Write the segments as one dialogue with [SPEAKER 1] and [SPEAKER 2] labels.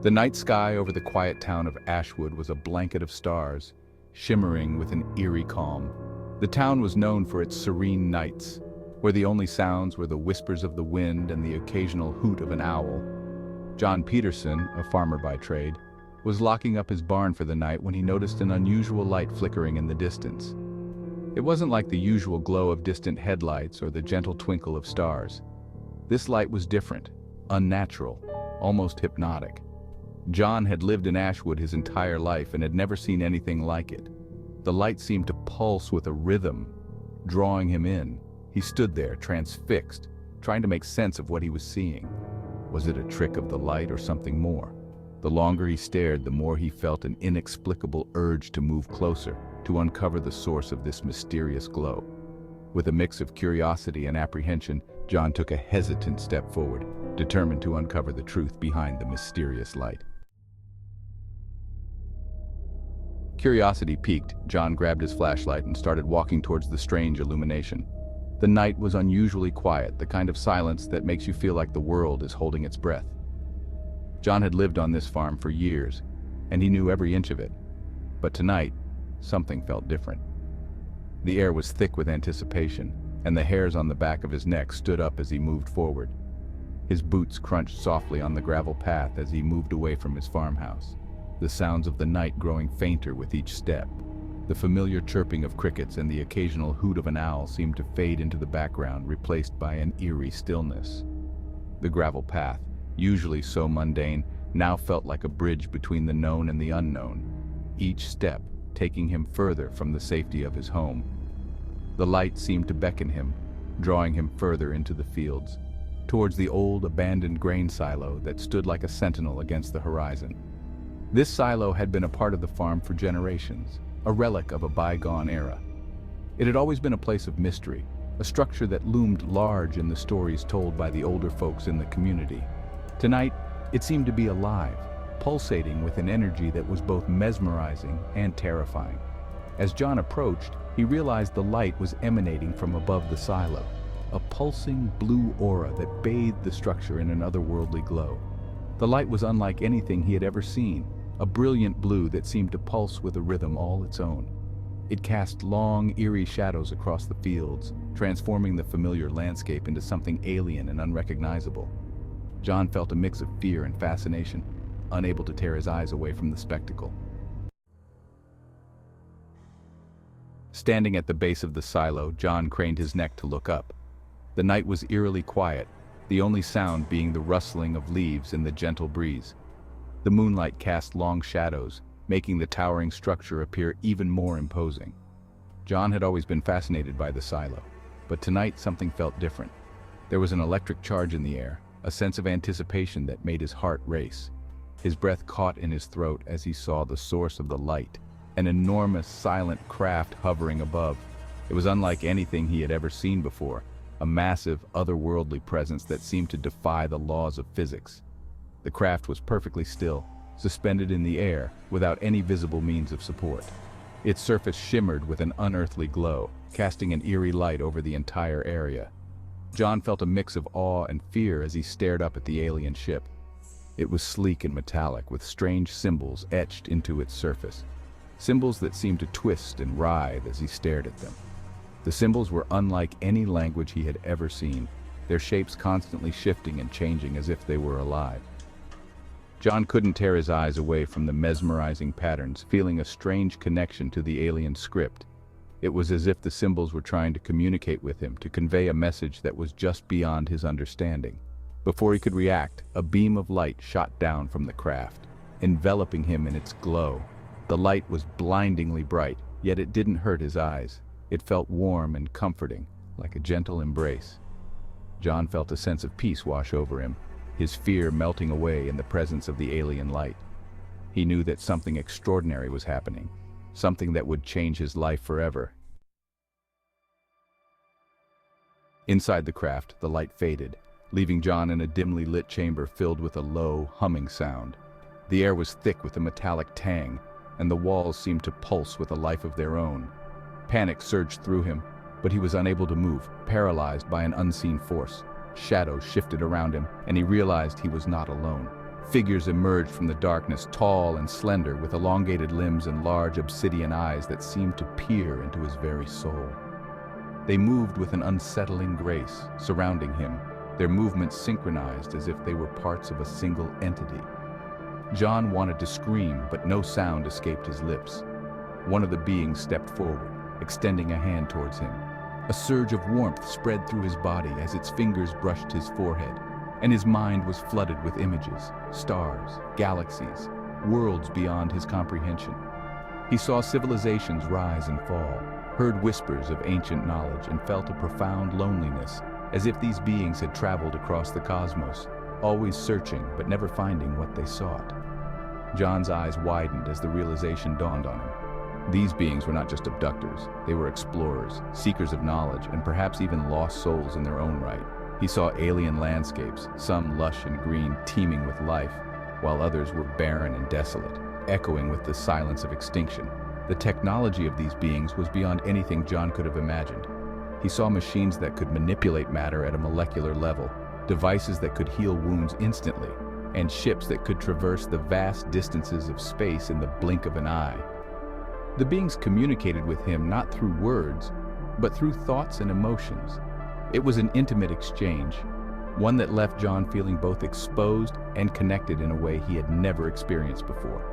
[SPEAKER 1] The night sky over the quiet town of Ashwood was a blanket of stars, shimmering with an eerie calm. The town was known for its serene nights, where the only sounds were the whispers of the wind and the occasional hoot of an owl. John Peterson, a farmer by trade, was locking up his barn for the night when he noticed an unusual light flickering in the distance. It wasn't like the usual glow of distant headlights or the gentle twinkle of stars. This light was different, unnatural, almost hypnotic. John had lived in Ashwood his entire life and had never seen anything like it. The light seemed to pulse with a rhythm, drawing him in. He stood there, transfixed, trying to make sense of what he was seeing. Was it a trick of the light or something more? The longer he stared, the more he felt an inexplicable urge to move closer, to uncover the source of this mysterious glow. With a mix of curiosity and apprehension, John took a hesitant step forward, determined to uncover the truth behind the mysterious light. Curiosity piqued, John grabbed his flashlight and started walking towards the strange illumination. The night was unusually quiet, the kind of silence that makes you feel like the world is holding its breath. John had lived on this farm for years, and he knew every inch of it. But tonight, something felt different. The air was thick with anticipation, and the hairs on the back of his neck stood up as he moved forward. His boots crunched softly on the gravel path as he moved away from his farmhouse, the sounds of the night growing fainter with each step. The familiar chirping of crickets and the occasional hoot of an owl seemed to fade into the background, replaced by an eerie stillness. The gravel path, usually so mundane, now felt like a bridge between the known and the unknown, each step taking him further from the safety of his home. The light seemed to beckon him, drawing him further into the fields, towards the old abandoned grain silo that stood like a sentinel against the horizon. This silo had been a part of the farm for generations, a relic of a bygone era. It had always been a place of mystery, a structure that loomed large in the stories told by the older folks in the community. Tonight, it seemed to be alive, pulsating with an energy that was both mesmerizing and terrifying. As John approached, he realized the light was emanating from above the silo, a pulsing blue aura that bathed the structure in an otherworldly glow. The light was unlike anything he had ever seen, a brilliant blue that seemed to pulse with a rhythm all its own. It cast long, eerie shadows across the fields, transforming the familiar landscape into something alien and unrecognizable. John felt a mix of fear and fascination, unable to tear his eyes away from the spectacle. Standing at the base of the silo, John craned his neck to look up. The night was eerily quiet, the only sound being the rustling of leaves in the gentle breeze. The moonlight cast long shadows, making the towering structure appear even more imposing. John had always been fascinated by the silo, but tonight something felt different. There was an electric charge in the air, a sense of anticipation that made his heart race. His breath caught in his throat as he saw the source of the light, an enormous, silent craft hovering above. It was unlike anything he had ever seen before, a massive, otherworldly presence that seemed to defy the laws of physics. The craft was perfectly still, suspended in the air, without any visible means of support. Its surface shimmered with an unearthly glow, casting an eerie light over the entire area. John felt a mix of awe and fear as he stared up at the alien ship. It was sleek and metallic, with strange symbols etched into its surface. Symbols that seemed to twist and writhe as he stared at them. The symbols were unlike any language he had ever seen, their shapes constantly shifting and changing as if they were alive. John couldn't tear his eyes away from the mesmerizing patterns, feeling a strange connection to the alien script. It was as if the symbols were trying to communicate with him, to convey a message that was just beyond his understanding. Before he could react, a beam of light shot down from the craft, enveloping him in its glow. The light was blindingly bright, yet it didn't hurt his eyes. It felt warm and comforting, like a gentle embrace. John felt a sense of peace wash over him, his fear melting away in the presence of the alien light. He knew that something extraordinary was happening, something that would change his life forever. Inside the craft, the light faded, leaving John in a dimly lit chamber filled with a low, humming sound. The air was thick with a metallic tang, and the walls seemed to pulse with a life of their own. Panic surged through him, but he was unable to move, paralyzed by an unseen force. Shadows shifted around him, and he realized he was not alone. Figures emerged from the darkness, tall and slender, with elongated limbs and large obsidian eyes that seemed to peer into his very soul. They moved with an unsettling grace, surrounding him, their movements synchronized as if they were parts of a single entity. John wanted to scream, but no sound escaped his lips. One of the beings stepped forward, extending a hand towards him. A surge of warmth spread through his body as its fingers brushed his forehead, and his mind was flooded with images, stars, galaxies, worlds beyond his comprehension. He saw civilizations rise and fall, heard whispers of ancient knowledge, and felt a profound loneliness, as if these beings had traveled across the cosmos, always searching but never finding what they sought. John's eyes widened as the realization dawned on him. These beings were not just abductors, they were explorers, seekers of knowledge, and perhaps even lost souls in their own right. He saw alien landscapes, some lush and green, teeming with life, while others were barren and desolate, echoing with the silence of extinction. The technology of these beings was beyond anything John could have imagined. He saw machines that could manipulate matter at a molecular level, devices that could heal wounds instantly, and ships that could traverse the vast distances of space in the blink of an eye. The beings communicated with him not through words, but through thoughts and emotions. It was an intimate exchange, one that left John feeling both exposed and connected in a way he had never experienced before.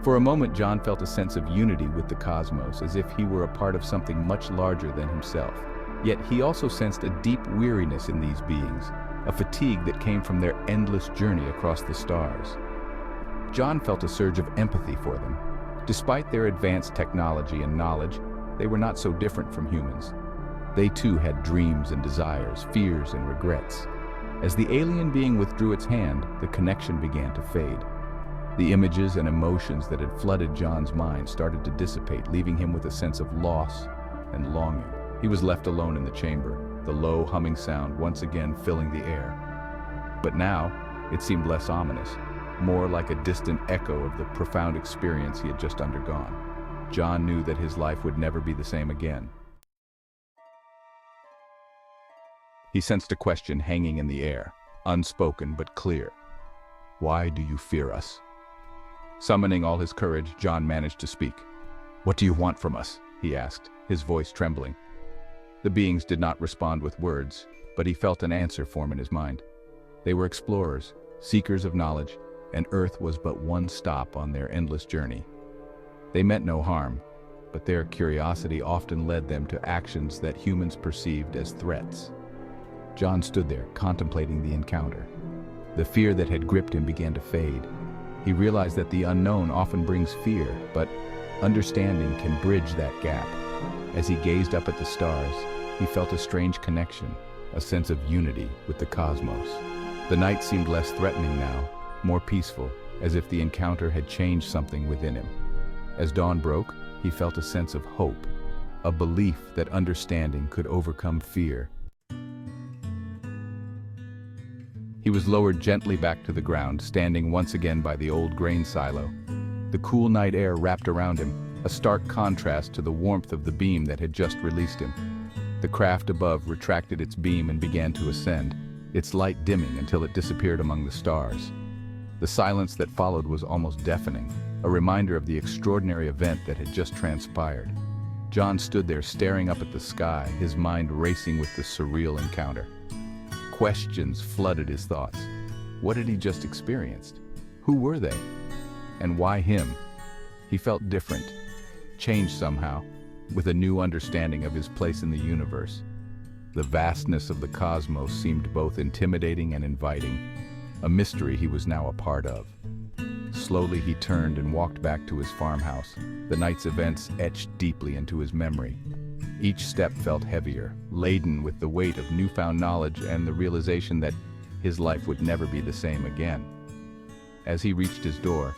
[SPEAKER 1] For a moment, John felt a sense of unity with the cosmos, as if he were a part of something much larger than himself. Yet he also sensed a deep weariness in these beings, a fatigue that came from their endless journey across the stars. John felt a surge of empathy for them. Despite their advanced technology and knowledge, they were not so different from humans. They too had dreams and desires, fears and regrets. As the alien being withdrew its hand, the connection began to fade. The images and emotions that had flooded John's mind started to dissipate, leaving him with a sense of loss and longing. He was left alone in the chamber, the low humming sound once again filling the air. But now, it seemed less ominous, more like a distant echo of the profound experience he had just undergone. John knew that his life would never be the same again. He sensed a question hanging in the air, unspoken but clear. "Why do you fear us?" Summoning all his courage, John managed to speak. "What do you want from us?" he asked, his voice trembling. The beings did not respond with words, but he felt an answer form in his mind. They were explorers, seekers of knowledge, and Earth was but one stop on their endless journey. They meant no harm, but their curiosity often led them to actions that humans perceived as threats. John stood there, contemplating the encounter. The fear that had gripped him began to fade. He realized that the unknown often brings fear, but understanding can bridge that gap. As he gazed up at the stars, he felt a strange connection, a sense of unity with the cosmos. The night seemed less threatening now, more peaceful, as if the encounter had changed something within him. As dawn broke, he felt a sense of hope, a belief that understanding could overcome fear. He was lowered gently back to the ground, standing once again by the old grain silo. The cool night air wrapped around him, a stark contrast to the warmth of the beam that had just released him. The craft above retracted its beam and began to ascend, its light dimming until it disappeared among the stars. The silence that followed was almost deafening, a reminder of the extraordinary event that had just transpired. John stood there staring up at the sky, his mind racing with the surreal encounter. Questions flooded his thoughts. What had he just experienced? Who were they? And why him? He felt different, changed somehow, with a new understanding of his place in the universe. The vastness of the cosmos seemed both intimidating and inviting, a mystery he was now a part of. Slowly he turned and walked back to his farmhouse, the night's events etched deeply into his memory. Each step felt heavier, laden with the weight of newfound knowledge and the realization that his life would never be the same again. As he reached his door,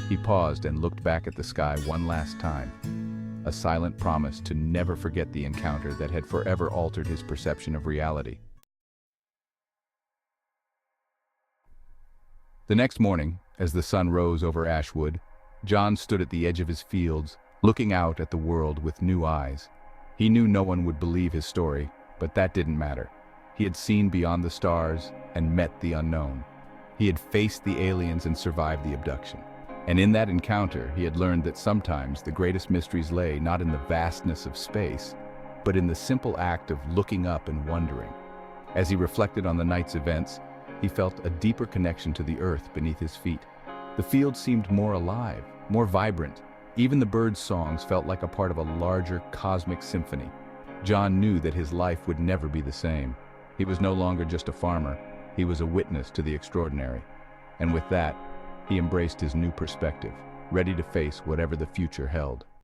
[SPEAKER 1] he paused and looked back at the sky one last time, a silent promise to never forget the encounter that had forever altered his perception of reality. The next morning, as the sun rose over Ashwood, John stood at the edge of his fields, looking out at the world with new eyes. He knew no one would believe his story, but that didn't matter. He had seen beyond the stars and met the unknown. He had faced the aliens and survived the abduction. And in that encounter, he had learned that sometimes the greatest mysteries lay not in the vastness of space, but in the simple act of looking up and wondering. As he reflected on the night's events, he felt a deeper connection to the earth beneath his feet. The field seemed more alive, more vibrant. Even the birds' songs felt like a part of a larger cosmic symphony. John knew that his life would never be the same. He was no longer just a farmer, he was a witness to the extraordinary. And with that, he embraced his new perspective, ready to face whatever the future held.